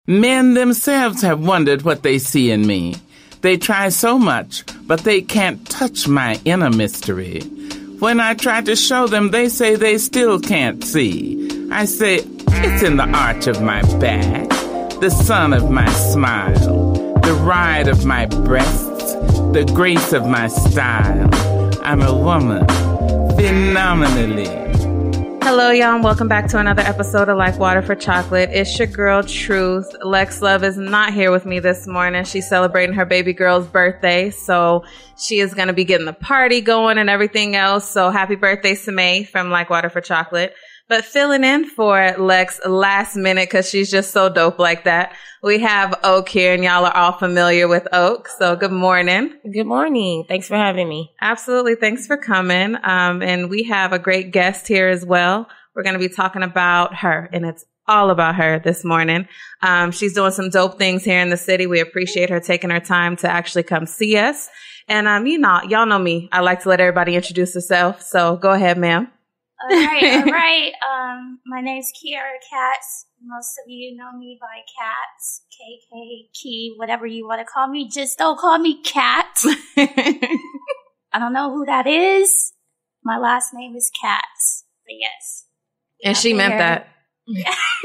Men themselves have wondered what they see in me. They try so much, but they can't touch my inner mystery. When I try to show them, they say they still can't see. I say, it's in the arch of my back, the sun of my smile, the ride of my breasts, the grace of my style. I'm a woman, phenomenally. Hello, y'all, and welcome back to another episode of Like Water for Chocolate. It's your girl, Truth. Lex Love is not here with me this morning. She's celebrating her baby girl's birthday, so she is going to be getting the party going and everything else. So happy birthday, Samay from Like Water for Chocolate. But filling in for Lex last minute because she's just so dope like that. We have Oak here, and y'all are all familiar with Oak. So good morning. Good morning. Thanks for having me. Absolutely. Thanks for coming. And we have a great guest here as well. We're going to be talking about her, and it's all about her this morning. She's doing some dope things here in the city. We appreciate her taking her time to actually come see us. And, y'all know me. I like to let everybody introduce herself. So go ahead, ma'am. All right. My name's Keiara Katz. Most of you know me by Katz, KK, Key, whatever you want to call me. Just don't call me Kat. I don't know who that is. My last name is Katz, but yes. And she meant that.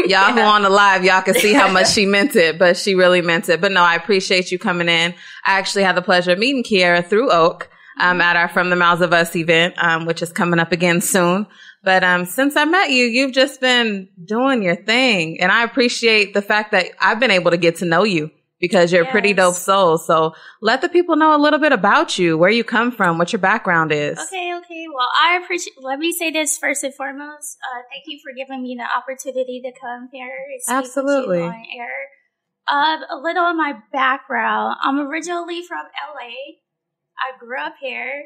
Y'all who on the live, y'all can see how much she meant it, but she really meant it. But no, I appreciate you coming in. I actually had the pleasure of meeting Keiara through Oak. At our From the Mouths of Us event, which is coming up again soon. But since I met you, you've just been doing your thing. And I appreciate the fact that I've been able to get to know you because you're a pretty dope soul. So let the people know a little bit about you, where you come from, what your background is. Okay. Well, I appreciate, let me say this first and foremost. Thank you for giving me the opportunity to come here and speak Absolutely. with you on air. A little of my background. I'm originally from LA. I grew up here,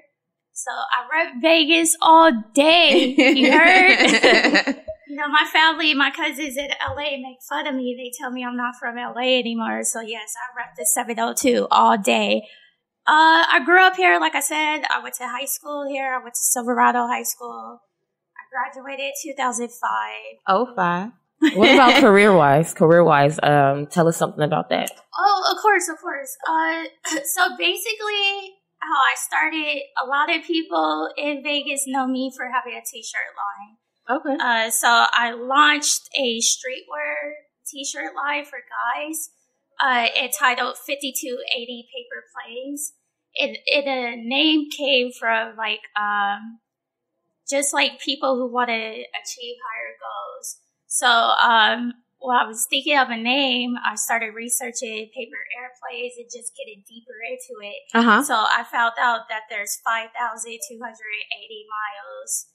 so I rep Vegas all day. You heard? My family, my cousins in LA make fun of me. They tell me I'm not from LA anymore. So yes, I rep the 702 all day. I grew up here, like I said. I went to high school here. I went to Silverado High School. I graduated 2005. Oh, 5. What about career-wise? Tell us something about that. Oh, of course. So basically, how I started, a lot of people in Vegas know me for having a t-shirt line. Okay. So I launched a streetwear t-shirt line for guys, entitled 5280 Paper Planes. A name came from just like people who want to achieve higher goals. So, when I was thinking of a name, I started researching paper airplanes and just getting deeper into it. Uh-huh. So I found out that there's 5,280 miles,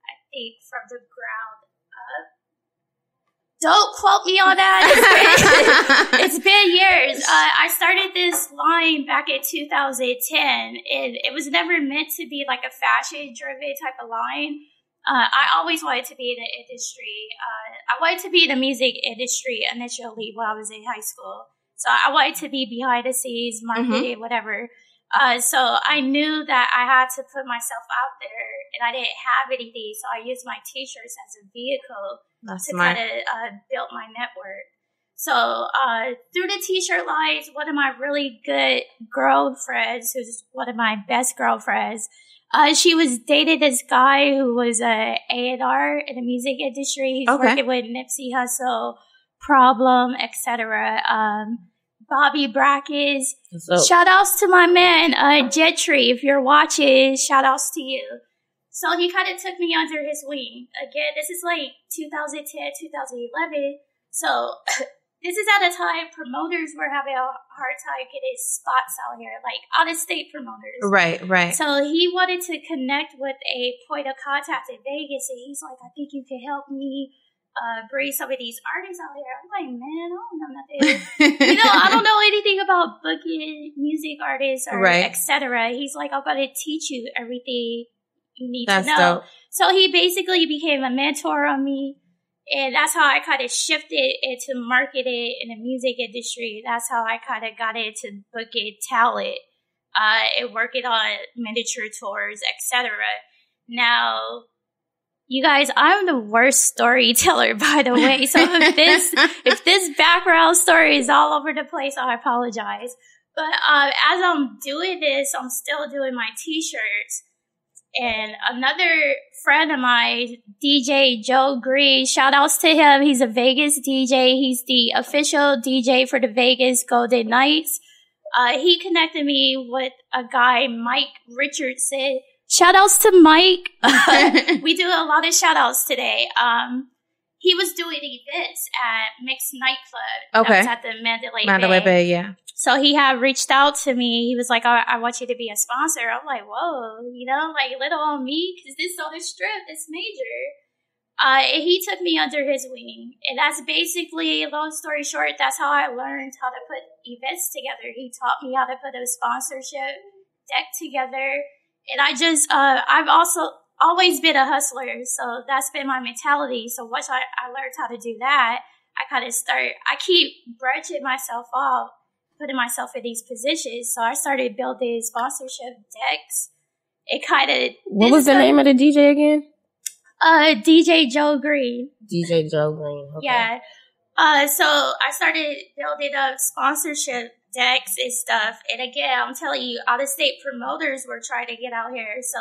I think, from the ground up. Don't quote me on that. It's been years. I started this line back in 2010, and it was never meant to be like a fashion-driven type of line. I always wanted to be in the industry. I wanted to be in the music industry initially when I was in high school. So I wanted to be behind the scenes, marketing, whatever. So I knew that I had to put myself out there, and I didn't have anything. So I used my t-shirts as a vehicle to kind of build my network. So through the t-shirt lines, one of my really good girlfriends, who's one of my best girlfriends, she was dating this guy who was a A&R in the music industry. He's working with Nipsey Hussle, Problem, etc. Bobby Brackens. Shout outs to my man, Gentry. If you're watching, shout outs to you. So he kind of took me under his wing. Again, this is like 2010, 2011. So this is at a time promoters were having a hard time getting spots out here, like out-of-state promoters. Right. So he wanted to connect with a point of contact in Vegas, and he's like, I think you can help me bring some of these artists out here. I'm like, man, I don't know nothing. I don't know anything about booking music artists or etc. He's like, I'm going to teach you everything you need to know. Dope. So he basically became a mentor on me. And that's how I kind of shifted into marketing in the music industry. That's how I kind of got into booking talent and working on miniature tours, etc. Now, You guys, I'm the worst storyteller, by the way. So if this background story is all over the place, I apologize. But as I'm doing this, I'm still doing my t-shirts. And another friend of mine, DJ Joe Green, shout outs to him. He's a Vegas DJ. He's the official DJ for the Vegas Golden Knights. He connected me with a guy, Mike Richardson. Shout outs to Mike. We do a lot of shout outs today. He was doing events at Mixed Nightclub. Okay. That was at the Mandalay Bay, yeah. So he had reached out to me. He was like, I want you to be a sponsor. I'm like, whoa, like little on me, because this is on the strip, it's major. He took me under his wing. And that's basically, long story short, that's how I learned how to put events together. He taught me how to put a sponsorship deck together. And I've also always been a hustler. So that's been my mentality. So once I learned how to do that, I keep branching myself off, putting myself in these positions. So I started building sponsorship decks. What was the name of the DJ again? DJ Joe Green. DJ Joe Green. Okay. Yeah. So I started building up sponsorship decks and stuff. And again, I'm telling you, out-of-state promoters were trying to get out here. So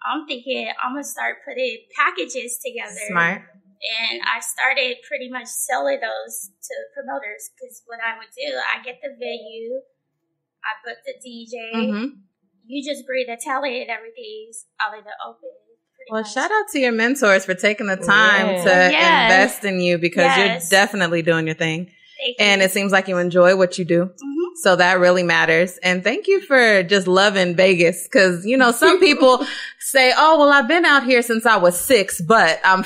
I'm thinking I'm going to start putting packages together. Smart. And I started pretty much selling those to promoters, because what I would do, I get the venue, I book the DJ, you just bring the talent and everything's out in the open. Well, shout out to your mentors for taking the time to invest in you, because you're definitely doing your thing. And it seems like you enjoy what you do. So that really matters. And thank you for just loving Vegas. Cause some people say, oh, well, I've been out here since I was 6, but I'm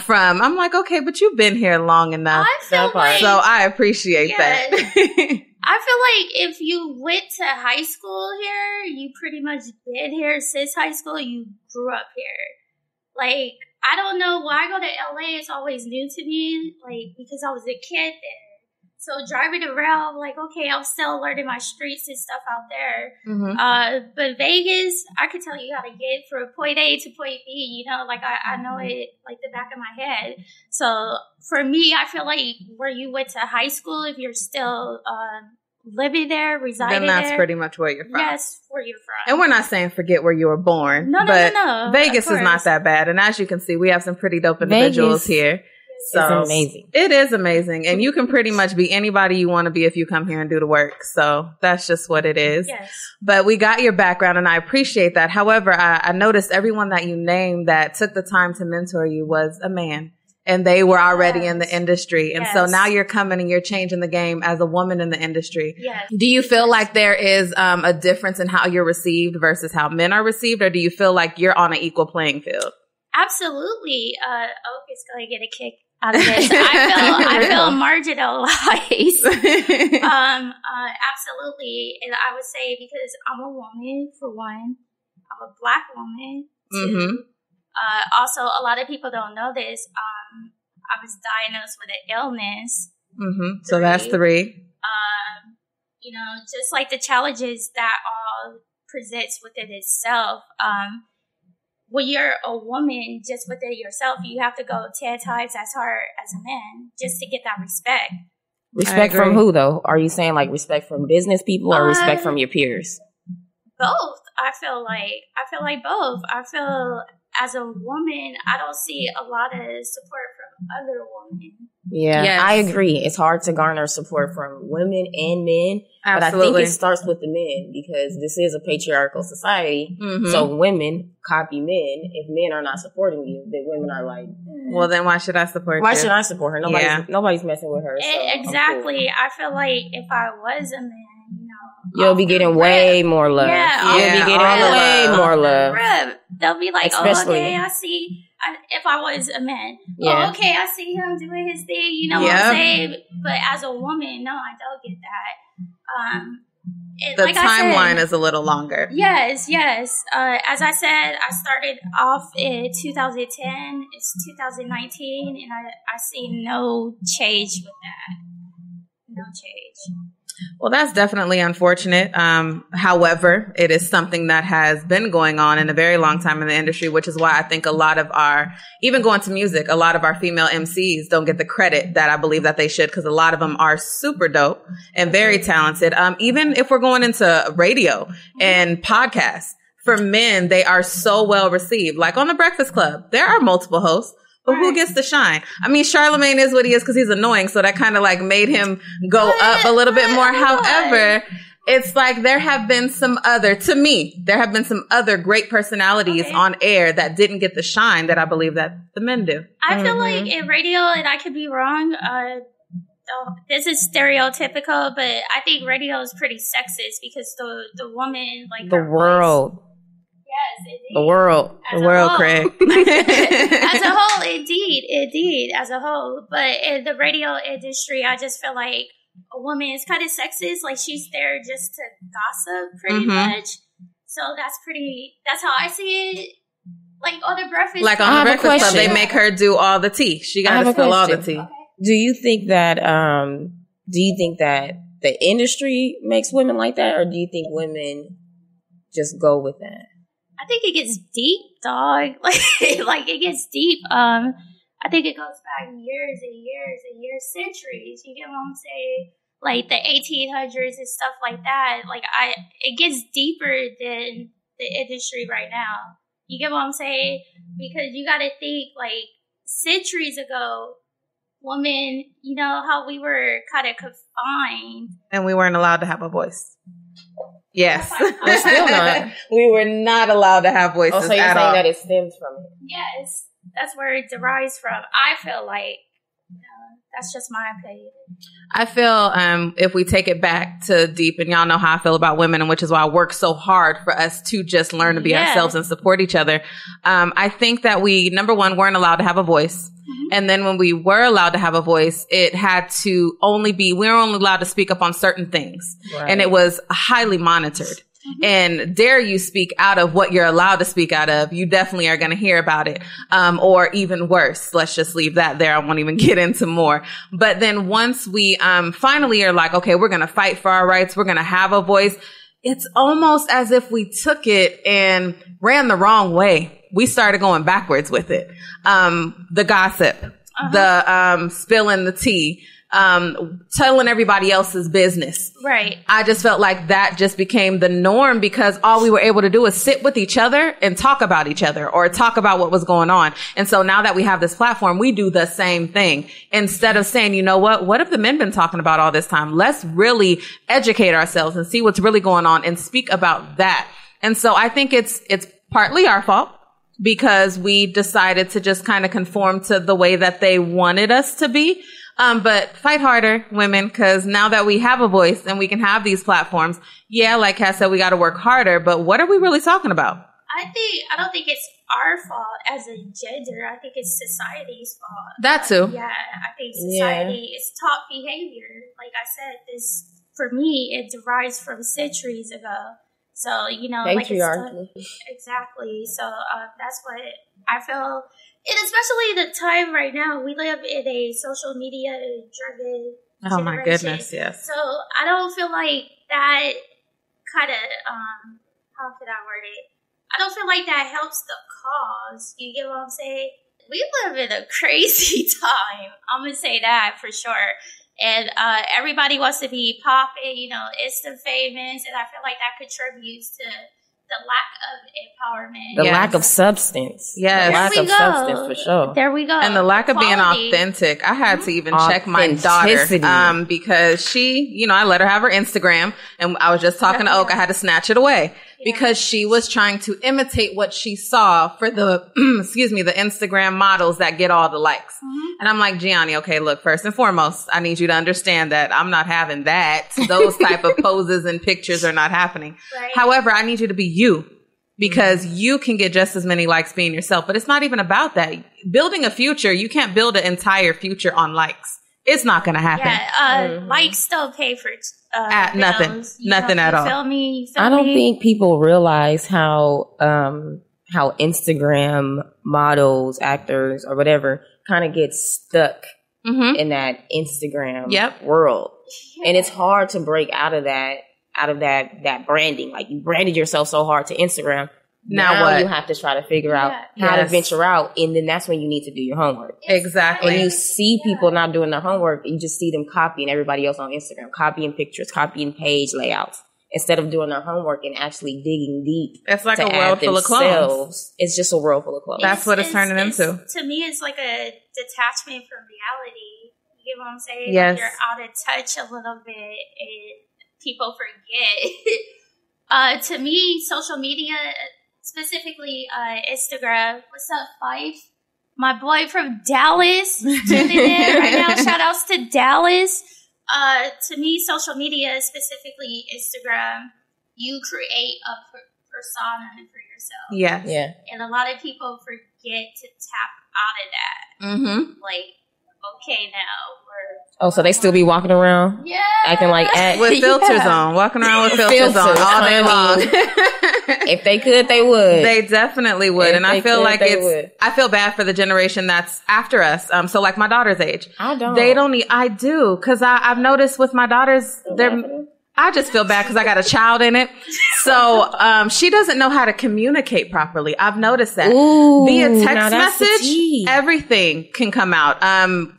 like, okay, but you've been here long enough. So I appreciate that. I feel like if you went to high school here, you pretty much been here since high school. You grew up here. Like, I don't know why I go to LA. It's always new to me. Like, because I was a kid there. So driving around, like, okay, I'm still learning my streets and stuff out there. But Vegas, I could tell you how to get from point A to point B, like I know it like the back of my head. So for me, I feel like where you went to high school, if you're still living there, residing there. Then that's pretty much where you're from. Yes, where you're from. And we're not saying forget where you were born. No. Vegas is not that bad. And as you can see, we have some pretty dope individuals here. So it's amazing. It is amazing. And you can pretty much be anybody you want to be if you come here and do the work. So that's just what it is. Yes. But we got your background and I appreciate that. However, I noticed everyone that you named that took the time to mentor you was a man. And they were already in the industry. And so now you're coming and you're changing the game as a woman in the industry. Yes. Do you feel like there is a difference in how you're received versus how men are received? Or do you feel like you're on an equal playing field? Absolutely. Oak is going to get a kick out of this. I feel marginalized. Absolutely. And I would say because I'm a woman, for one. I'm a Black woman, too. Also, a lot of people don't know this. I was diagnosed with an illness. So that's 3. Just like the challenges that all presents within itself. When you're a woman just within yourself, you have to go 10 times as hard as a man just to get that respect. Respect from who, though? Are you saying like respect from business people or respect from your peers? Both. I feel like both. I feel as a woman, I don't see a lot of support from other women. Yeah, yes. I agree. It's hard to garner support from women and men. Absolutely. But I think it starts with the men because this is a patriarchal society. So women copy men. If men are not supporting you, then women are like, well, then why should I support you? Why should I support her? Nobody's messing with her. So exactly. Cool. I feel like if I was a man, you'll be getting way more love. Yeah, you'll be getting way more love. They'll be like, okay, I see. If I was a man, okay, I see him doing his thing. You know what I'm saying? But as a woman, no, I don't get that. The timeline is a little longer. Yes. As I said, I started off in 2010. It's 2019, and I see no change with that. No change. Well, that's definitely unfortunate. However, it is something that has been going on in a very long time in the industry, which is why I think a lot of even going to music, a lot of our female MCs don't get the credit that I believe that they should, because a lot of them are super dope and very talented. Even if we're going into radio and podcasts, for men, they are so well received. Like on The Breakfast Club, there are multiple hosts. But who gets to shine? I mean, Charlamagne is what he is because he's annoying. So that kind of like made him go up a little bit more. However, it's like there have been some other great personalities on air that didn't get the shine that I believe that the men do. I feel like in radio, and I could be wrong, this is stereotypical, but I think radio is pretty sexist because the woman, like the world. Yes, indeed. The world, Craig. As a whole, indeed, as a whole. But in the radio industry, I just feel like a woman is kind of sexist. Like she's there just to gossip, pretty much. So that's how I see it. Like on the Breakfast Club. Like on the Breakfast Club, they make her do all the tea. She got to spill all the tea. Okay. Do you think that the industry makes women like that, or do you think women just go with that? I think it gets deep, dog. Like it gets deep. I think it goes back years and years and years, centuries. You get what I'm saying? Like the 1800s and stuff like that. Like it gets deeper than the industry right now. You get what I'm saying? Because you got to think like centuries ago, women, you know how we were kind of confined, and we weren't allowed to have a voice. Yes. We're still not. We were not allowed to have voices so you're at saying all. that it stems from it? Yes. That's where it derives from. I feel like, that's just my opinion. I feel if we take it back to deep, and y'all know how I feel about women, and which is why I work so hard for us to just learn to be ourselves and support each other. I think that we, number one, weren't allowed to have a voice. And then when we were allowed to have a voice, it had to we were only allowed to speak up on certain things. Right. And it was highly monitored. And dare you speak out of what you're allowed to speak out of, you definitely are going to hear about it. Or even worse, let's just leave that there. I won't even get into more. But then once we finally are like, okay, we're going to fight for our rights, we're going to have a voice, it's almost as if we took it and ran the wrong way. We started going backwards with it. The gossip, the spilling the tea, telling everybody else's business. Right. I just felt like that just became the norm because all we were able to do is sit with each other and talk about each other or talk about what was going on. And so now that we have this platform, we do the same thing. Instead of saying, you know what have the men been talking about all this time? Let's really educate ourselves and see what's really going on and speak about that. And so I think it's partly our fault, because we decided to just kind of conform to the way that they wanted us to be. But fight harder, women, because now that we have a voice and we can have these platforms, like Cass said, we got to work harder. But what are we really talking about? I don't think it's our fault as a gender. I think it's society's fault. That too. Yeah, I think society is taught behavior. Like I said, this, for me, it derives from centuries ago. So, patriarchy. Exactly. So that's what I feel. And especially the time right now, we live in a social media driven generation. My goodness, yes. So I don't feel like that kind of, how could I word it? I don't feel like that helps the cause. You get what I'm saying? We live in a crazy time. I'm going to say that for sure. And everybody wants to be popping, instant famous. And I feel like that contributes to the lack of empowerment. The lack of substance. Yes. The lack of substance, for sure. There we go. And the lack of being authentic. I had to even check my daughter because she, I let her have her Instagram. And I was just talking to Oak. I had to snatch it away. Because she was trying to imitate what she saw for the, the Instagram models that get all the likes. And I'm like, Gianni, okay, look, first and foremost, I need you to understand that I'm not having that. Those type of poses and pictures are not happening. Right. However, I need you to be you, because you can get just as many likes being yourself. But it's not even about that. Building a future, you can't build an entire future on likes. It's not going to happen. Yeah, likes don't pay for nothing. Nothing at all. Feel me? I don't think people realize how Instagram models, actors, or whatever kind of get stuck in that Instagram world. And it's hard to break out of that branding. Like, you branded yourself so hard to Instagram. Now what? You have to try to figure out how to venture out. And then that's when you need to do your homework. Exactly. When you see people not doing their homework, you just see them copying everybody else on Instagram, copying pictures, copying page layouts, instead of doing their homework and actually digging deep. It's like a world full of clones. It's just a world full of clones. That's what it's turning into. To me, it's like a detachment from reality. You get what I'm saying? Yes. You're out of touch a little bit and people forget. To me, social media, specifically Instagram. What's up, Fife? My boy from Dallas tuning in right now. Shout outs to Dallas. To me, social media, specifically Instagram, you create a persona for yourself. Yeah. Yeah. And a lot of people forget to tap out of that. Mm-hmm. Like, okay, now we're... Oh, so they still be walking around? Yeah. Acting like... with filters on. Walking around with filters on all day long. If they could, they would. They definitely would. And I feel like I feel bad for the generation that's after us. So like my daughter's age. I don't. They don't need... I do. Because I've noticed with my daughters, I just feel bad because I got a child in it. So she doesn't know how to communicate properly. I've noticed that. Ooh, via text message, everything can come out.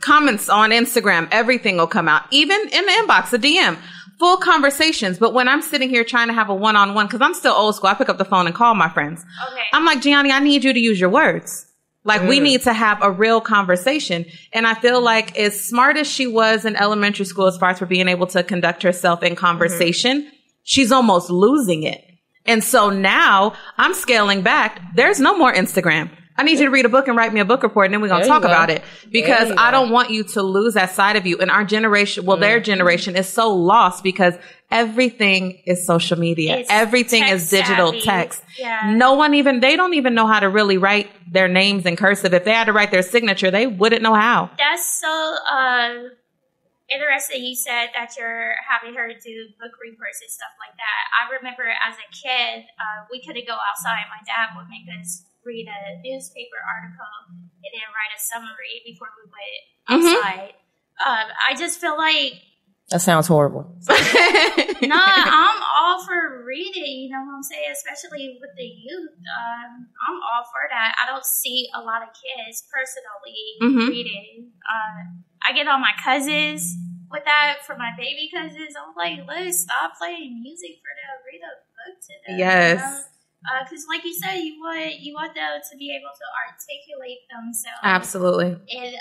Comments on Instagram, everything will come out. Even in the inbox, a DM. Full conversations. But when I'm sitting here trying to have a one-on-one, because I'm still old school, I pick up the phone and call my friends. Okay. I'm like, Gianni, I need you to use your words. Like, we need to have a real conversation. And I feel like as smart as she was in elementary school as far as for being able to conduct herself in conversation, she's almost losing it. And so now I'm scaling back. There's no more Instagram. I need you to read a book and write me a book report, and then we're going to talk about it. Because I don't want you to lose that side of you. And our generation, their generation is so lost because everything is social media. Everything is digital text. Yeah. They don't even know how to really write their names in cursive. If they had to write their signature, they wouldn't know how. That's so interesting you said that you're having her do book reports and stuff like that. I remember as a kid, we couldn't go outside. My dad would make us read a newspaper article and then write a summary before we went outside. I just feel like... That sounds horrible. I'm all for reading, you know what I'm saying? Especially with the youth. I'm all for that. I don't see a lot of kids personally reading. I get on my cousins with that for my baby cousins. I'm like, let's stop playing music for them. Read a book to them. Yes. You know? Because like you said, you want them to be able to articulate themselves. Absolutely. And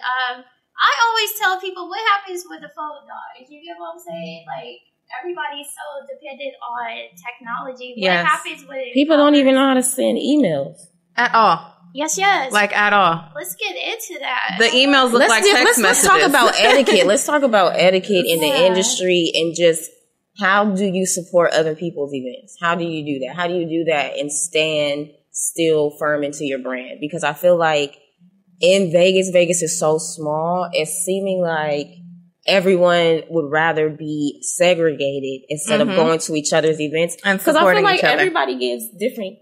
I always tell people, what happens when the phone dies? You get what I'm saying? Like, everybody's so dependent on technology. What happens when people don't even know how to send emails at all? Yes. Like, at all. Let's get into that. The emails look like text messages. Let's talk about etiquette. Let's talk about etiquette in the industry and just how do you support other people's events? How do you do that? How do you do that and stand still firm into your brand? Because I feel like in Vegas is so small. It's seeming like everyone would rather be segregated instead of going to each other's events. Because I feel like everybody gives different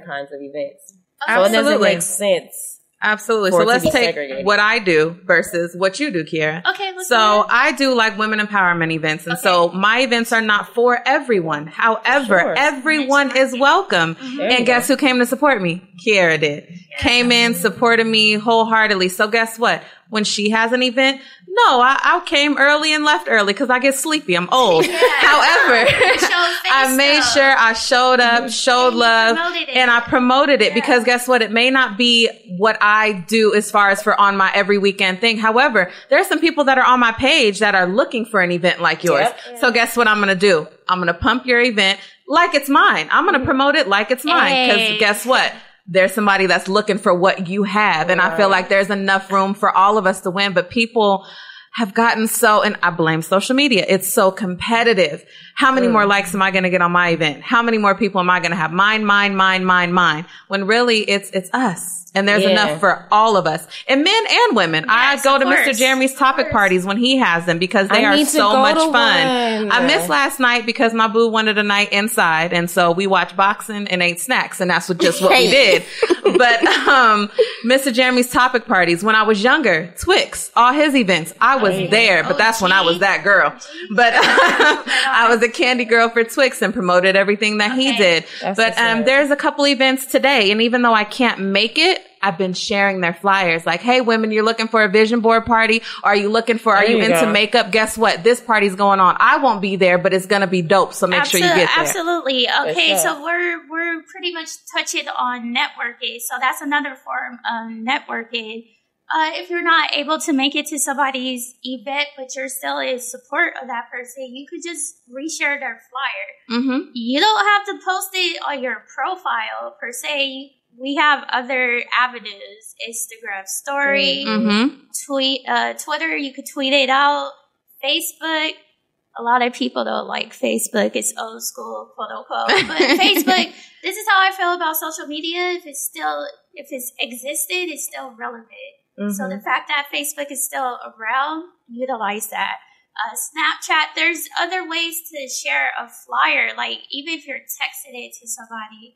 kinds of events. So it doesn't make sense. Absolutely. So let's take what I do versus what you do, Keiara. Okay. So I do like women empowerment events. And so my events are not for everyone. However, everyone is welcome. And guess who came to support me? Keiara did. Came in, supported me wholeheartedly. So guess what? When she has an event, I came early and left early because I get sleepy. I'm old. However, I made sure I showed up, showed love, and I promoted it because guess what? It may not be what I do as far as for on my every weekend thing. However, there are some people that are on my page that are looking for an event like yours. So guess what I'm going to do? I'm going to pump your event like it's mine. I'm going to promote it like it's mine because guess what? There's somebody that's looking for what you have. And I feel like there's enough room for all of us to win. But people have gotten and I blame social media. It's so competitive. How many more likes am I going to get on my event? How many more people am I going to have? Mine. When really it's us. And there's enough for all of us. And men and women. Yes, I go to Mr. Jeremy's topic parties when he has them because they are so much fun. I missed last night because my boo wanted a night inside. And so we watched boxing and ate snacks. And that's just what we did. But Mr. Jeremy's topic parties, when I was younger, Twix, all his events, I was there. But that's when I was that girl. But I was a candy girl for Twix and promoted everything that he did. That's but there's a couple events today. And even though I can't make it, I've been sharing their flyers like, hey, women, you're looking for a vision board party? Are you into makeup? Guess what? This party's going on. I won't be there, but it's going to be dope. So make sure you get there. Absolutely. Okay. So we're pretty much touching on networking. So that's another form of networking. If you're not able to make it to somebody's event, but you're still in support of that person, you could just reshare their flyer. Mm-hmm. You don't have to post it on your profile per se. We have other avenues: Instagram story, Twitter. You could tweet it out. Facebook. A lot of people don't like Facebook. It's old school, quote unquote. But Facebook. This is how I feel about social media. If it's existed, it's still relevant. Mm-hmm. So the fact that Facebook is still around, utilize that. Snapchat. There's other ways to share a flyer. Like even if you're texting it to somebody,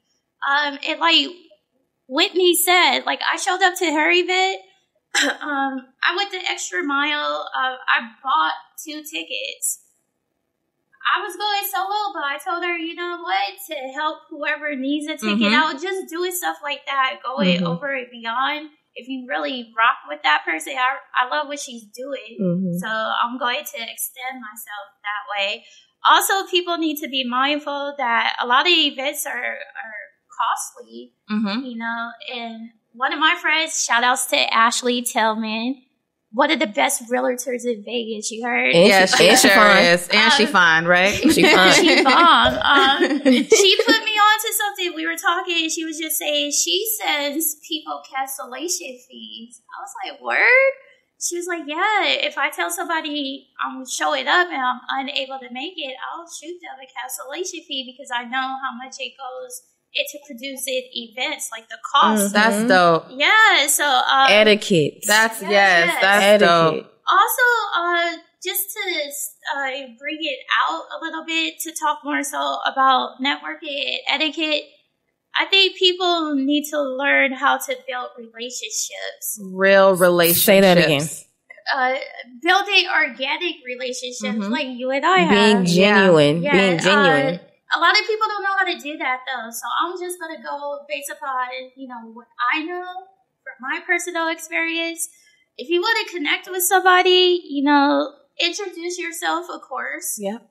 Whitney said, like, I showed up to her event. I went the extra mile. I bought 2 tickets. I was going solo, but I told her, you know what, to help whoever needs a ticket out, just doing stuff like that, going over and beyond. If you really rock with that person, I love what she's doing. So I'm going to extend myself that way. Also, people need to be mindful that a lot of events are costly, you know, and one of my friends, shout outs to Ashley Tillman, one of the best realtors in Vegas, you heard? Yeah, she sure is. And she fine, right? She fine. She bomb. She put me on to something. We were talking and she was just saying she sends people cancellation fees. I was like, word? She was like, yeah, if I tell somebody I'm showing up and I'm unable to make it, I'll shoot them a cancellation fee because I know how much it goes into producing events, like the cost. That's dope. Yeah, so etiquette. That's dope. Also, just to bring it out a little bit to talk more so about networking and etiquette, I think people need to learn how to build relationships. Real relationships. Say that again. Building organic relationships like you and I being have. Genuine. Yeah. Being genuine. A lot of people don't know how to do that, though. So I'm just going to go based upon, you know, what I know from my personal experience. If you want to connect with somebody, you know, introduce yourself, of course. Yep.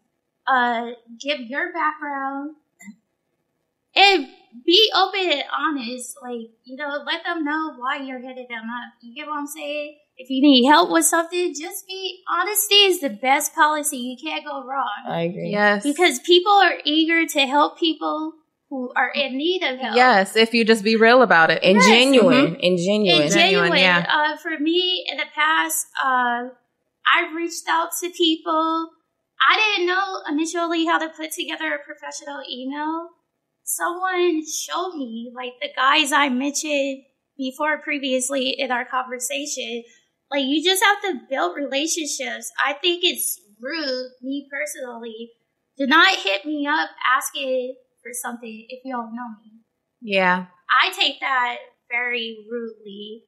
Give your background. And be open and honest. Like, you know, let them know why you're hitting them up. You get what I'm saying? If you need help with something, just be honesty is the best policy. You can't go wrong. I agree. Yes. Because people are eager to help people who are in need of help. Yes, if you just be real about it. And genuine. And genuine. Yeah. For me, in the past, I've reached out to people. I didn't know initially how to put together a professional email. Someone showed me, like the guys I mentioned before previously in our conversation. Like, you just have to build relationships. I think it's rude, me personally, do not hit me up asking for something if you don't know me. Yeah. I take that very rudely.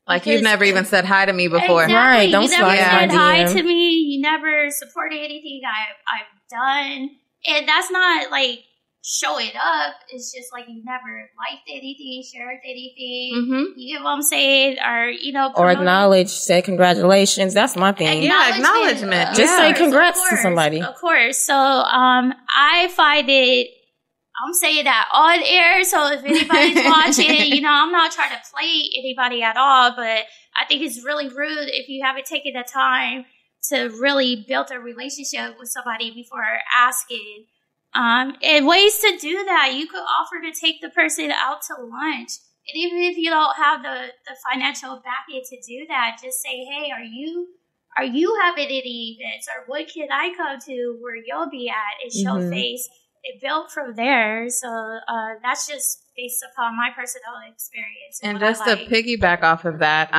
Like, you've never even said hi to me before. Exactly. Right, don't slide in my You never said hi DM. to me. You never supported anything I've done. And that's not, like, show it up. It's just like you never liked anything, shared anything. You get what I'm saying? Or, you know, or acknowledge, say congratulations. That's my thing. Acknowledgement. Just say congrats to somebody. Of course. So I find it, I'm saying that on air, so if anybody's watching, you know, I'm not trying to play anybody at all, but I think it's really rude if you haven't taken the time to really build a relationship with somebody before asking. And ways to do that, you could offer to take the person out to lunch. And even if you don't have the financial backing to do that, just say, hey, are you having any events, or what can I come to where you'll be at, and show face. It built from there. So that's just based upon my personal experience. And just to piggyback off of that,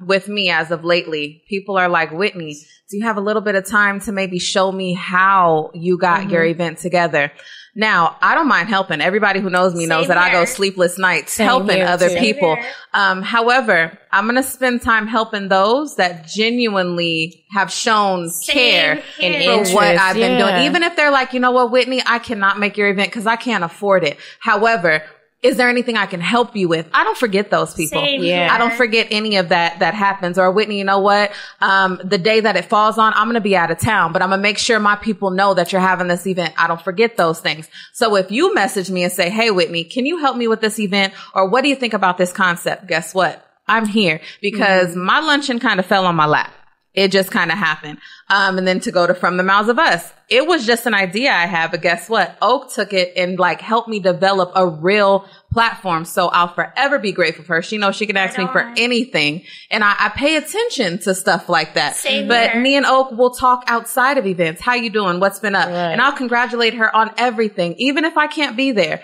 with me as of lately, people are like, Whitney, do you have a little bit of time to maybe show me how you got your event together? Now, I don't mind helping. Everybody who knows me knows that I go sleepless nights helping other people. However, I'm going to spend time helping those that genuinely have shown care for what I've been doing. Even if they're like, you know what, Whitney, I cannot make your event because I can't afford it. However, is there anything I can help you with? I don't forget those people. I don't forget any of that happens. Or Whitney, you know what? The day that it falls on, I'm going to be out of town, but I'm going to make sure my people know that you're having this event. I don't forget those things. So if you message me and say, hey, Whitney, can you help me with this event? Or what do you think about this concept? Guess what? I'm here because my luncheon kind of fell on my lap. It just kind of happened. And then to go to From the Mouths of Us, it was just an idea I had, but guess what? Oak took it and like helped me develop a real platform. So I'll forever be grateful for her. She knows she can ask me for anything. And I pay attention to stuff like that. But me and Oak will talk outside of events. How you doing? What's been up? And I'll congratulate her on everything. Even if I can't be there.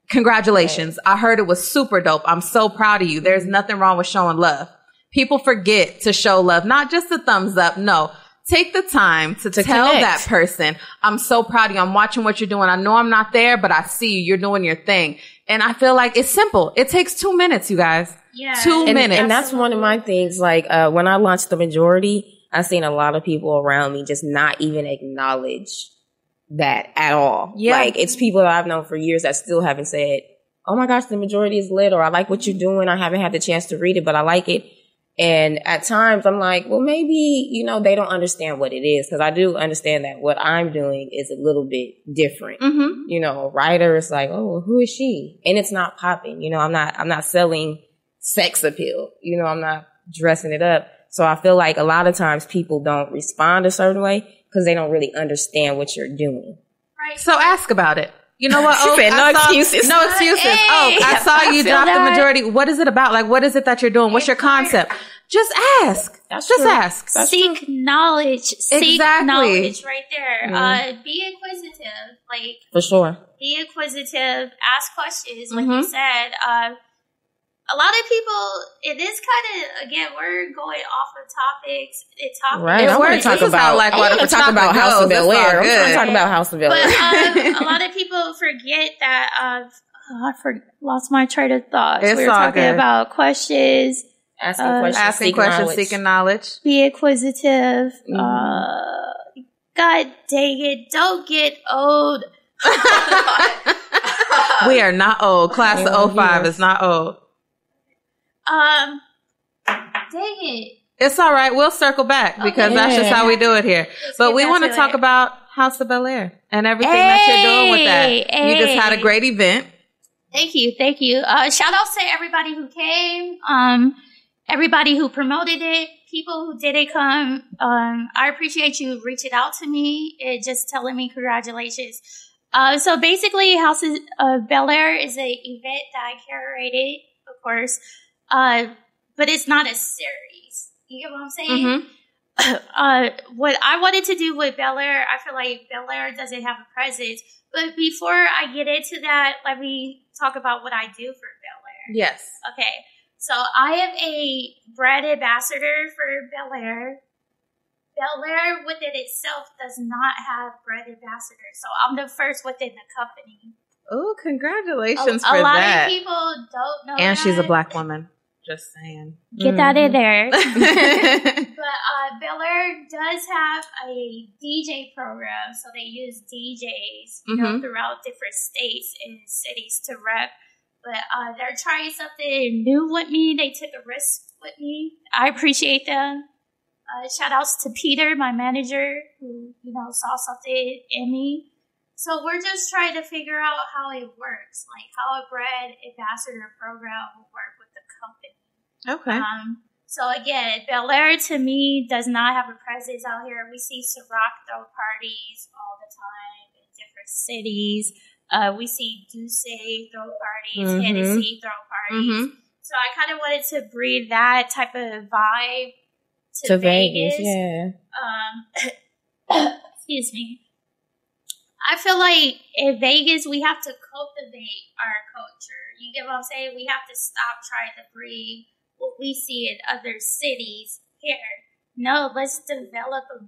Congratulations. I heard it was super dope. I'm so proud of you. There's nothing wrong with showing love. People forget to show love, not just a thumbs up. No, take the time to tell connect. That person, I'm so proud of you. I'm watching what you're doing. I know I'm not there, but I see you. You're doing your thing. And I feel like it's simple. It takes 2 minutes, you guys. 2 minutes. And that's one of my things. Like, when I launched The Majority, I've seen a lot of people around me just not even acknowledge that at all. Like, it's people that I've known for years that still haven't said, oh my gosh, The Majority is lit, or I like what you're doing. I haven't had the chance to read it, but I like it. And at times I'm like, well, maybe, you know, they don't understand what it is. Cause I do understand that what I'm doing is a little bit different. You know, a writer is like, oh, well, who is she? And it's not popping. You know, I'm not selling sex appeal. You know, I'm not dressing it up. So I feel like a lot of times people don't respond a certain way because they don't really understand what you're doing. Right. So ask about it. You know what? She said no excuses. No excuses. Hey, I saw you drop The Majority. What is it about? Like, what is it that you're doing? What's your concept? Just ask. Ask. Seek knowledge. Seek knowledge right there. Be inquisitive. Like, for sure. Be inquisitive. Ask questions. Like you said, a lot of people, it is kind of, again, we're going off of topics. Right. I want to talk about House of Belaire. I'm talking about House of Belaire. But a lot of people forget that, I lost my train of thought. We were talking about questions. Asking questions, seeking knowledge. Be inquisitive. God dang it. Don't get old. We are not old. Class of 05 is not old. Dang it. It's all right. We'll circle back because that's just how we do it here. But we want to talk about House of Belaire and everything that you're doing with that. You just had a great event. Thank you. Shout outs to everybody who came, everybody who promoted it, people who didn't come. I appreciate you reaching out to me and just telling me congratulations. So basically, House of Belaire is an event that I curated, of course. But it's not a series. You get what I'm saying? What I wanted to do with Belaire, I feel like Belaire doesn't have a presence. But before I get into that, let me talk about what I do for Belaire. Yes. Okay. So I am a brand ambassador for Belaire. Belaire within itself does not have brand ambassadors. So I'm the first within the company. Oh, congratulations for that. A lot of people don't know and she's a black woman. Just saying. Get that in there. But Belaire does have a DJ program, so they use DJs, you know, throughout different states and cities to rep. But they're trying something new with me. They took a risk with me. I appreciate them. Shout outs to Peter, my manager, who, you know, saw something in me. So we're just trying to figure out how it works, like how a brand ambassador program will work with the company. Okay. So again, Belaire to me does not have a presence out here. We see Ciroc throw parties all the time in different cities. We see Douce throw parties, Hennessy throw parties. So I kind of wanted to breed that type of vibe to Vegas. Yeah. Excuse me. I feel like in Vegas, we have to cultivate our culture. You get what I'm saying? We have to stop trying to bring what we see in other cities here. No, let's develop a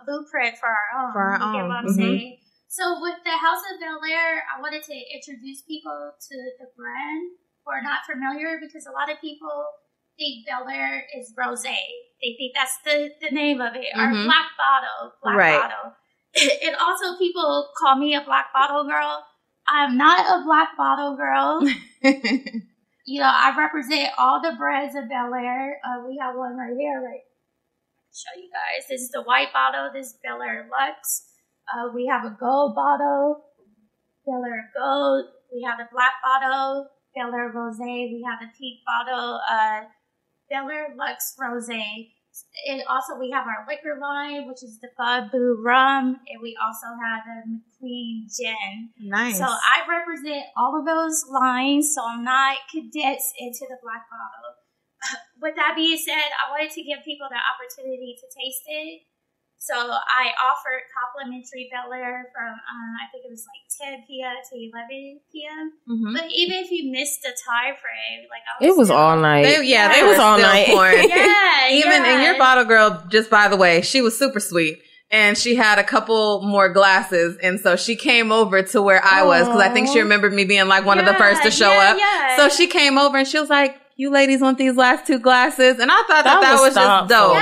blueprint for our own. You get what I'm saying? So with the House of Belaire, I wanted to introduce people to the brand who are not familiar, because a lot of people think Belaire is rosé. They think that's the name of it. Our black bottle. Bottle. And also people call me a black bottle girl. I'm not a black bottle girl. I represent all the brands of Belaire. We have one right here. Right? I'll show you guys. This is the white bottle. This is Belaire Luxe. We have a gold bottle, Belaire Gold. We have the black bottle, Belaire Rosé. We have the pink bottle, Belaire Luxe Rosé. And also we have our liquor line, which is the Bamboo Rum. And we also have the McQueen Gin. Nice. So I represent all of those lines, so I'm not condensed into the black bottle. With that being said, I wanted to give people the opportunity to taste it. So I offered complimentary Belaire from, I think it was like 10 p.m. to 11 p.m. But even if you missed the time frame, like it was all night. It was all night. And your bottle girl, just by the way, she was super sweet. And she had a couple more glasses. And so she came over to where I was, because I think she remembered me being like one of the first to show up. Yeah. So she came over and she was like, you ladies want these last 2 glasses? And I thought that was just dope.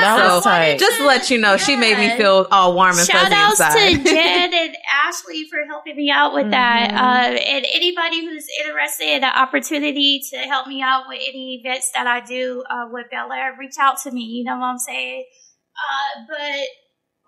So just to let you know, she made me feel all warm and fuzzy inside. Shout outs to Jen and Ashley for helping me out with that. And anybody who's interested in the opportunity to help me out with any events that I do with Belaire, reach out to me. You know what I'm saying? But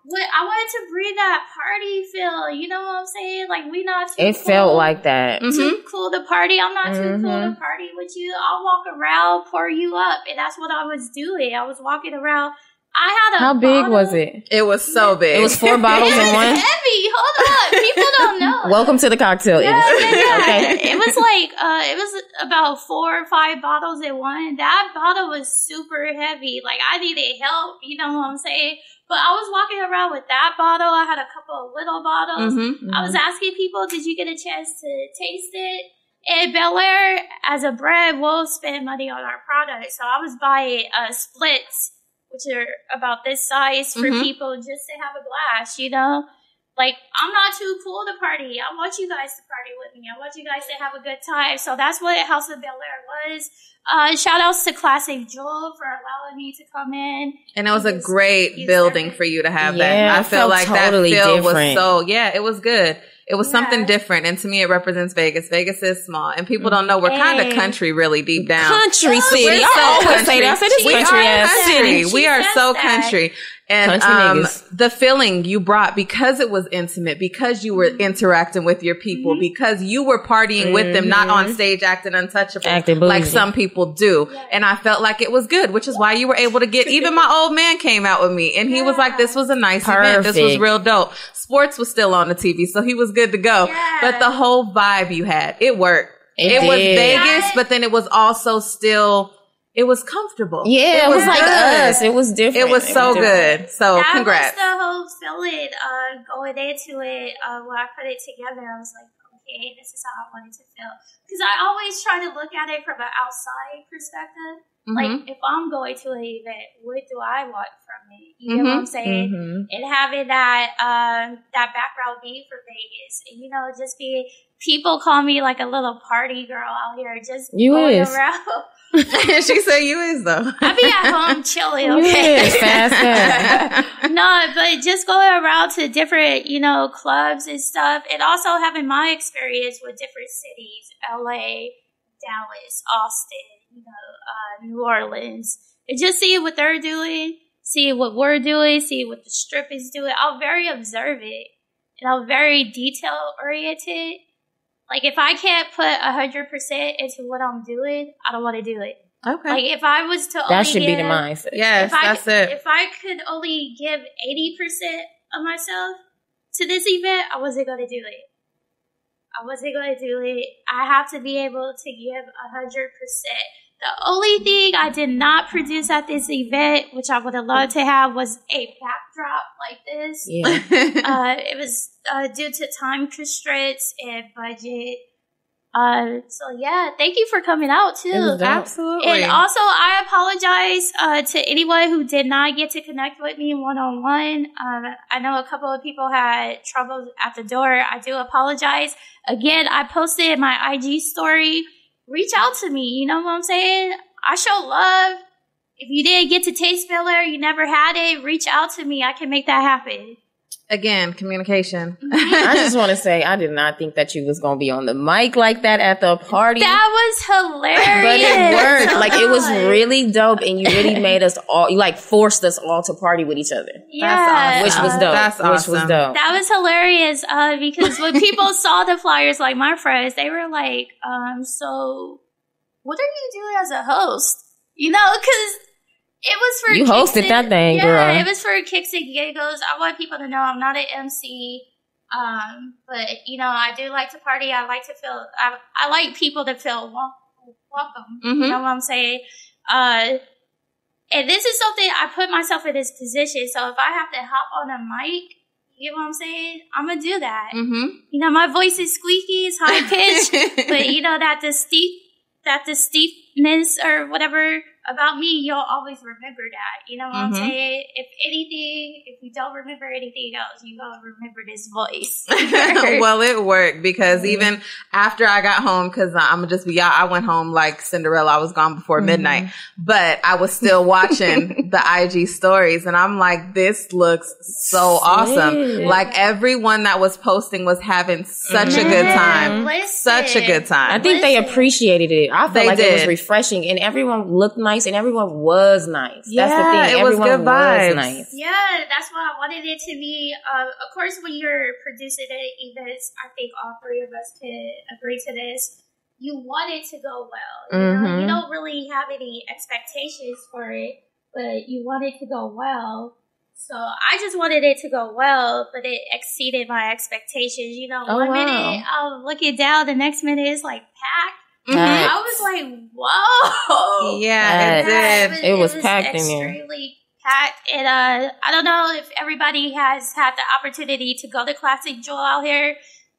I wanted to bring that party feel, you know what I'm saying? Like, we not too It felt like that. Too cool to party. I'm not too cool to party with you. I'll walk around, pour you up. And that's what I was doing. I was walking around. I had How big was it? It was so big. It was 4 bottles in one? Heavy. Hold up. People don't know. Welcome to the cocktail industry. Okay. It was like, it was about 4 or 5 bottles in one. That bottle was super heavy. Like, I needed help. You know what I'm saying? But I was walking around with that bottle. I had a couple of little bottles. I was asking people, did you get a chance to taste it? And Belaire, as a brand, will spend money on our product. So I was buying splits, which are about this size for people just to have a glass, you know? Like, I'm not too cool to party. I want you guys to party with me. I want you guys to have a good time. So that's what House of Belaire was. Shout outs to Classic Jewel for allowing me to come in. And it was a great building for you to have that. I feel like totally that feel different. Was it was good. It was something different. And to me, it represents Vegas. Vegas is small. And people don't know we're kind of country really deep down. Country city. We're so country. We are so country. And the feeling you brought, because it was intimate, because you were interacting with your people, because you were partying with them, not on stage acting untouchable like some people do. And I felt like it was good, which is why you were able to get, even my old man came out with me and he was like, this was a nice event. This was real dope. Sports was still on the TV, so he was good to go. But the whole vibe you had, it worked. It was Vegas, but then it was also still... It was comfortable. Yeah, it was like us. It was different. It was so good. So congrats. That was the whole feeling going into it. When I put it together, I was like, okay, this is how I wanted to feel. Because I always try to look at it from an outside perspective. Like, if I'm going to an event, what do I want from it? You know what I'm saying? And having that background being for Vegas. And, you know, just being... People call me like a little party girl out here. Just going around... She said you is though. I be at home chilling, okay? No, but just going around to different, you know, clubs and stuff, and also having my experience with different cities, LA, Dallas, Austin, you know, New Orleans, and just seeing what they're doing, seeing what we're doing, seeing what the strip is doing. I'm very observant, and I'm very detail oriented. Like, if I can't put 100% into what I'm doing, I don't want to do it. Okay. Like, if I was to only that should be the mindset. Yes, that's it. If I could only give 80% of myself to this event, I wasn't going to do it. I have to be able to give 100%. The only thing I did not produce at this event, which I would have loved to have, was a backdrop like this. Yeah. It was due to time constraints and budget. So yeah, thank you for coming out too. Absolutely. And also, I apologize to anyone who did not get to connect with me one-on-one. I know a couple of people had trouble at the door. I do apologize. Again, I posted my IG story. Reach out to me. You know what I'm saying? I show love. If you didn't get to taste Belaire, you never had it, reach out to me. I can make that happen. Again, communication. I just want to say, I did not think that you was going to be on the mic like that at the party. That was hilarious. But it worked. Like, it was really dope, and you really made us all, you like forced us all to party with each other. Yeah. That's awesome. Which was dope. That's awesome. Which was dope. That was hilarious, because when people saw the flyers, like my friends, they were like, so what are you doing as a host? You know, because it was for you hosted that thing, girl. Yeah, it was for kicks and giggles. I want people to know I'm not an MC, but you know I do like to party. I like to feel. I like people to feel welcome. Mm-hmm. You know what I'm saying? And this is something I put myself in this position. So if I have to hop on a mic, you know what I'm saying? I'm gonna do that. Mm-hmm. You know, my voice is squeaky, it's high pitched, but you know that the steepness or whatever about me, you'll always remember that. You know what I'm saying? If anything, if you don't remember anything else, you gonna remember this voice. Well, it worked because even after I got home, because I'm gonna just be out, I went home like Cinderella. I was gone before midnight, but I was still watching the IG stories, and I'm like, this looks so awesome. Like everyone that was posting was having such a good time. Such a good time. I think they appreciated it. I felt like it was refreshing, and everyone looked nice, and everyone was nice. Yeah, that's the thing. It was good vibes. Was nice. Yeah, that's what I wanted it to be. Of course, when you're producing events, I think all three of us can agree to this. You want it to go well. You know, you don't really have any expectations for it, but you want it to go well. So I just wanted it to go well, but it exceeded my expectations. You know, one minute I'm looking down, the next minute it's like packed. I was like, whoa. Yeah, it did. It was packed in there. Extremely packed. And I don't know if everybody has had the opportunity to go to Classic Jewel out here.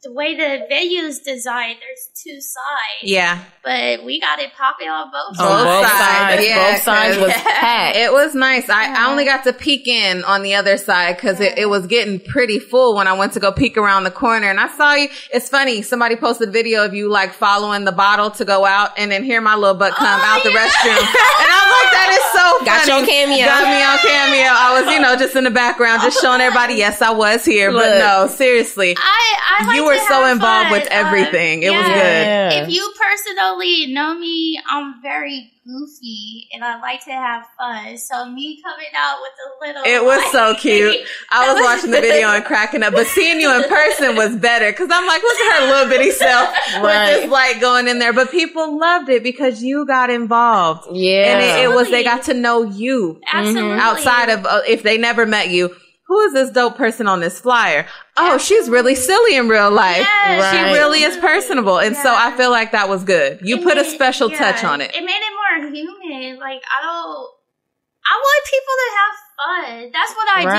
The way the venue's designed, there's two sides. Yeah. But we got it popping on both sides. Both sides. Yeah, both sides was packed. It was nice. I only got to peek in on the other side because it was getting pretty full when I went to go peek around the corner. And I saw you. It's funny. Somebody posted a video of you like following the bottle to go out and then hear my little butt come out the restroom. And I was like, that is so funny. Got your cameo. Got me on cameo. I was, just in the background, just showing everybody, yes, I was here. Look. But no, seriously. I like you were so involved fun. With everything. It was good. If you personally know me, I'm very goofy and I like to have fun. So me coming out with a little... It was so cute. I was watching the video and cracking up, but seeing you in person was better because I'm like, look at her little bitty self with this light going in there. But people loved it because you got involved. Yeah. And they got to know you. Absolutely. Outside of, if they never met you, who is this dope person on this flyer? Oh, she's really silly in real life. Yes, She really is personable. And so I feel like that was good. You put a special touch on it. It made it more human. Like, I want people to have fun. That's what I do.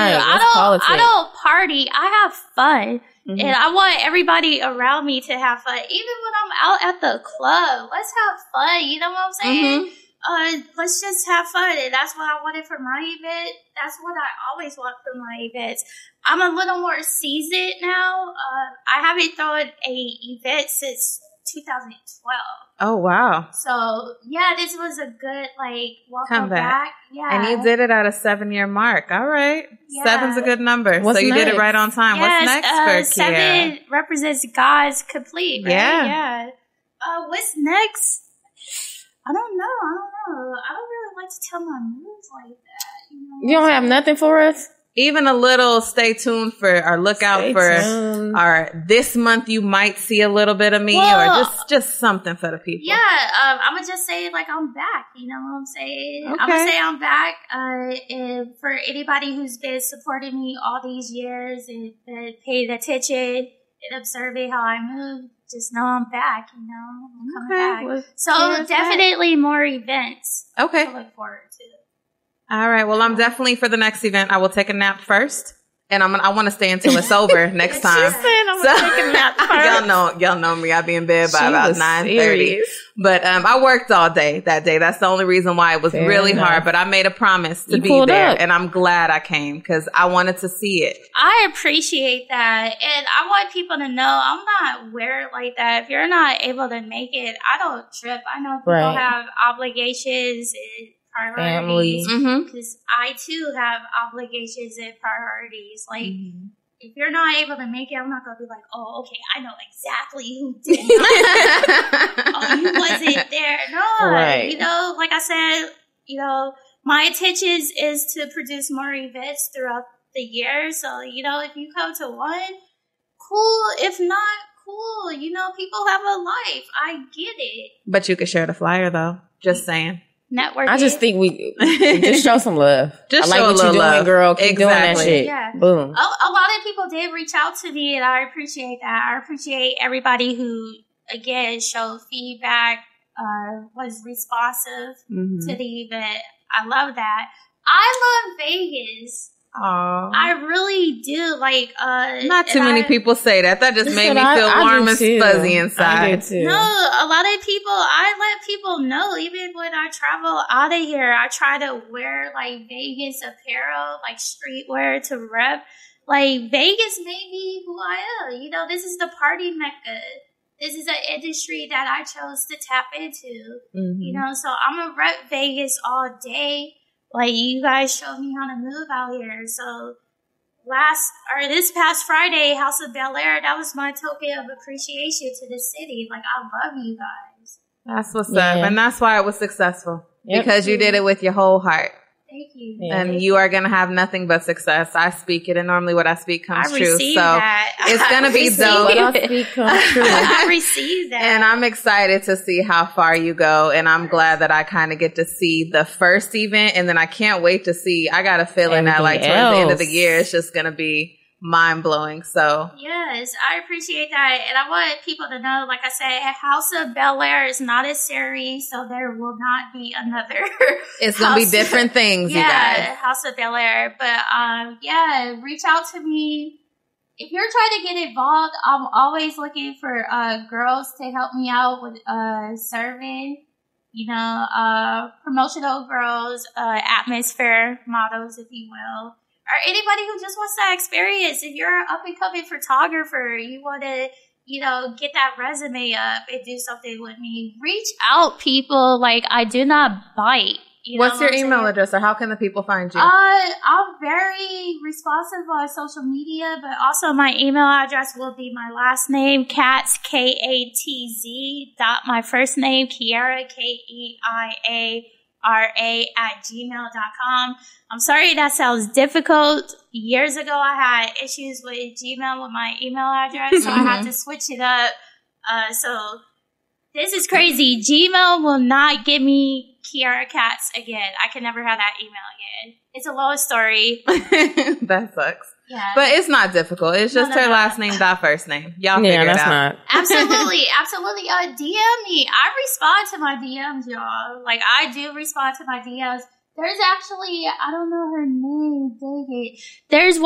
I don't party. I have fun. And I want everybody around me to have fun. Even when I'm out at the club, let's have fun. You know what I'm saying? Let's just have fun. And that's what I wanted for my event. That's what I always want for my events. I'm a little more seasoned now. I haven't thrown a event since 2012. Oh, wow. So, yeah, this was a good, welcome back. Yeah. And you did it at a 7-year mark. All right. Yeah. 7's a good number. What's so you next? did it right on time. Yes, What's next for Keiara? 7 represents God's complete, right? Yeah. What's next? I don't know. I don't really like to tell my moves like that. You don't have nothing for us? Even a little stay tuned for, or look out for our, this month you might see a little bit of me or just something for the people. Yeah, I'm going to just say I'm back. You know what I'm saying? Okay. I'm going to say I'm back. And for anybody who's been supporting me all these years and paid attention and observing how I move, just know I'm back, I'm coming back. Well, so definitely more events to look forward to. All right. Well, I'm definitely for the next event. I will take a nap first. And I want to stay until it's over next time. She said I'm going to take a nap first. Y'all know me. I'll be in bed by about 9:30. But I worked all day that day. That's the only reason why it was really hard. But I made a promise to be there. And I'm glad I came because I wanted to see it. I appreciate that. And I want people to know I'm not weird like that. If you're not able to make it, I don't trip. I know people have obligations and priorities, because I too have obligations and priorities. Like, if you're not able to make it, I'm not gonna be like, oh, okay, I know exactly who did not. Oh, you wasn't there. No, like I said, my intention is to produce more events throughout the year. So, if you come to one, cool. If not, cool. People have a life. I get it. But you could share the flyer though. Just saying. Networking. I just think we just show some love. Just I like show what you're doing, love. girl. Keep doing that shit. Yeah. Boom. A lot of people did reach out to me, and I appreciate that. I appreciate everybody who, again, showed feedback, was responsive to the event. I love that. I love Vegas. Aww. I really do. Not too many people say that. That just made me feel warm and fuzzy inside. I do too. No, a lot of people, I let people know, even when I travel out of here, I try to wear Vegas apparel, streetwear to rep. Vegas made me who I am. This is the party mecca. This is an industry that I chose to tap into. So I'm going to rep Vegas all day. You guys showed me how to move out here. So this past Friday, House of Belaire, that was my token of appreciation to the city. I love you guys. That's what's up. And that's why it was successful. Yep. Because you did it with your whole heart. Thank you. Yeah. And you are going to have nothing but success. I speak it, and normally what I speak comes true. So it's going to be dope. What I speak comes true. I receive that. And I'm excited to see how far you go. And I'm glad that I kind of get to see the first event. And then I can't wait to see. I got a feeling that towards the end of the year, it's just going to be mind blowing. So yes, I appreciate that. And I want people to know, like I said, House of Belaire is not a series, so there will not be another. It's going to be different things, you guys. House of Belaire. But reach out to me. If you're trying to get involved, I'm always looking for girls to help me out with serving. Promotional girls, atmosphere models, if you will. Or anybody who just wants that experience. If you're an up-and-coming photographer, you want to, get that resume up and do something with me, reach out, people. I do not bite. What's your email address, or how can the people find you? I'm very responsive on social media, but also my email address will be my last name, Katz, Katz, my first name, Keiara, KEIARA@gmail.com. I'm sorry that sounds difficult. Years ago, I had issues with Gmail with my email address, so I had to switch it up. So this is crazy. Gmail will not give me Keiara Katz again. I can never have that email again. It's a long story. That sucks. Yeah. But it's not difficult. It's just her last name, first name. Y'all figure it out. Not. Absolutely. DM me. I respond to my DMs, y'all. I do respond to my DMs. There's actually, I don't know her name, dang it. There's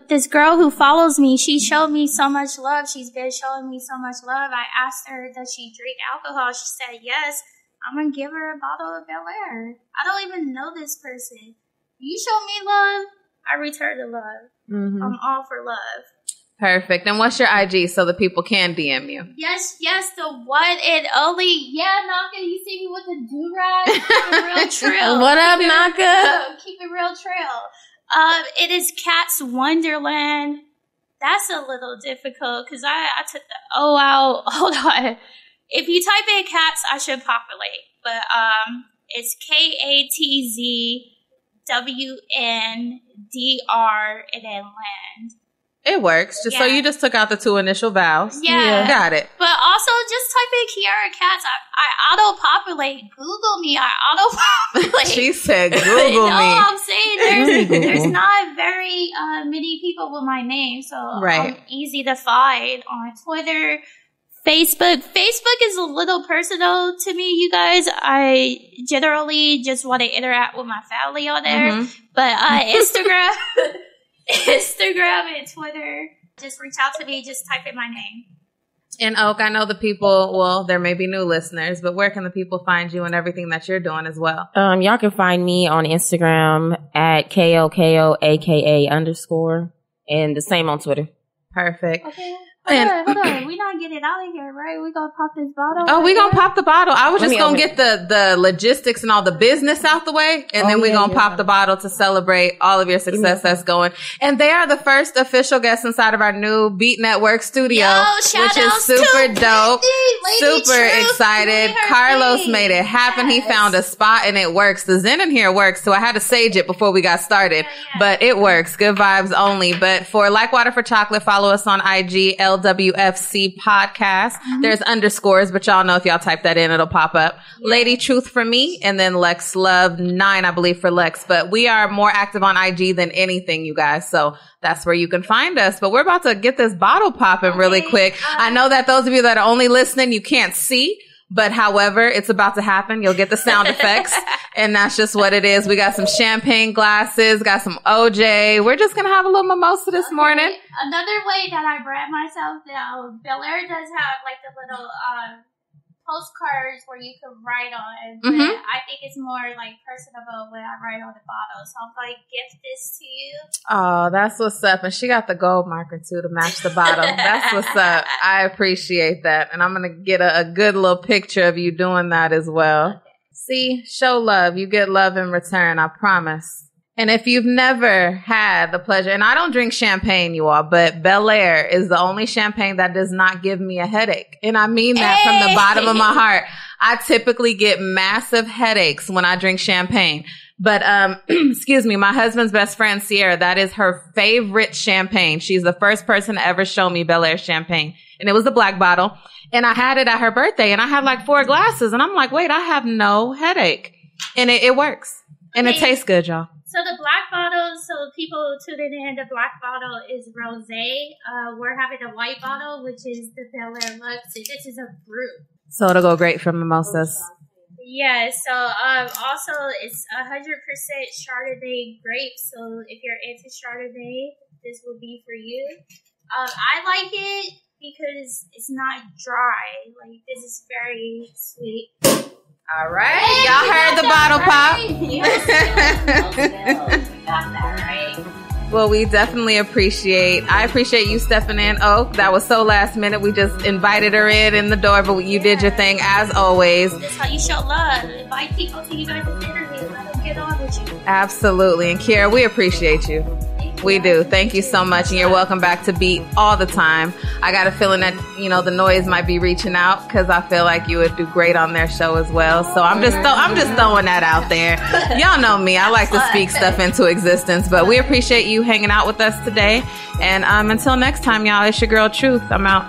this girl who follows me. She showed me so much love. She's been showing me so much love. I asked her, does she drink alcohol? She said, yes. I'm going to give her a bottle of Belaire. I don't even know this person. You show me love, I return the love. I'm all for love. Perfect. And what's your IG so the people can DM you? Yes, the one and only. Yeah, Naka, you see me with the do-rag? Keep it real trill. What up, Naka? Keep it real trill. It is Katz Wonderland. That's a little difficult because I took the O out. Hold on. If you type in Katz, I should populate. But it's KATZWNDR and then land. It works. So you just took out the 2 initial vowels. Yeah. Got it. But also just type in Keiara Katz. I auto-populate. Google me. I auto-populate. She said Google me. No, I'm saying there's not very many people with my name. So I'm easy to find on Twitter, Facebook is a little personal to me, you guys. I generally just want to interact with my family on there. But Instagram and Twitter, just reach out to me. Just type in my name. And Oak, I know the people, well, there may be new listeners, but where can the people find you and everything that you're doing as well? Y'all can find me on Instagram at KOKOAKA_, and the same on Twitter. Perfect. Okay. Hold on. We not getting out of here, right? We gonna pop this bottle. Oh, we gonna pop the bottle. I was just gonna get the logistics and all the business out the way, and then we gonna pop the bottle to celebrate all of your success that's going. And they are the first official guests inside of our new Beat Network studio, which is super dope. Super excited. Carlos made it happen. He found a spot and it works. The Zen in here works, so I had to sage it before we got started, but it works. Good vibes only. But for Like Water for Chocolate, follow us on IG, LWFC podcast. There's underscores, but y'all know if y'all type that in, it'll pop up. Lady Truth for me, and then Lex Love 9, I believe, for Lex. But we are more active on IG than anything, you guys. So that's where you can find us. But we're about to get this bottle popping really quick. I know that those of you that are only listening, you can't see. But however, it's about to happen. You'll get the sound effects. And that's just what it is. We got some champagne glasses, got some OJ. We're just going to have a little mimosa this morning. Another way that I brand myself, Belaire does have like the little postcards where you can write on. But I think it's more like personable when I write on the bottle. So I'm going to gift this to you. Oh, that's what's up. And she got the gold marker too to match the bottle. That's what's up. I appreciate that. And I'm going to get a good little picture of you doing that as well. See, show love. You get love in return. I promise. And if you've never had the pleasure, and I don't drink champagne, you all, but Belaire is the only champagne that does not give me a headache. And I mean that from the bottom of my heart. I typically get massive headaches when I drink champagne. But, excuse me, my husband's best friend, Sierra, that is her favorite champagne. She's the first person to ever show me Belaire champagne. And it was the black bottle. And I had it at her birthday, and I had like 4 glasses. And I'm like, wait, I have no headache. And it works. And it tastes good, y'all. So the black bottle, so people tuning in, the black bottle is rosé. We're having a white bottle, which is the Belaire Lux. This is a brut. So it'll go great for mimosas. Yeah, so also it's 100% Chardonnay grape. So if you're into Chardonnay, this will be for you. I like it because it's not dry. Like, this is very sweet. All right. Y'all heard the bottle pop. Well, we definitely appreciate you stepping in, Oak. That was so last minute. We just invited her in the door, but you did your thing as always. That's how you show love. Invite people to you guys' interview. Let them get on with you. Absolutely. And Keiara, we appreciate you. We do. Thank you so much. And you're welcome back to Beat all the time. I got a feeling that, the noise might be reaching out because I feel like you would do great on their show as well. So I'm just throwing that out there. Y'all know me. I like to speak stuff into existence, but we appreciate you hanging out with us today. And until next time, y'all, it's your girl Truth. I'm out.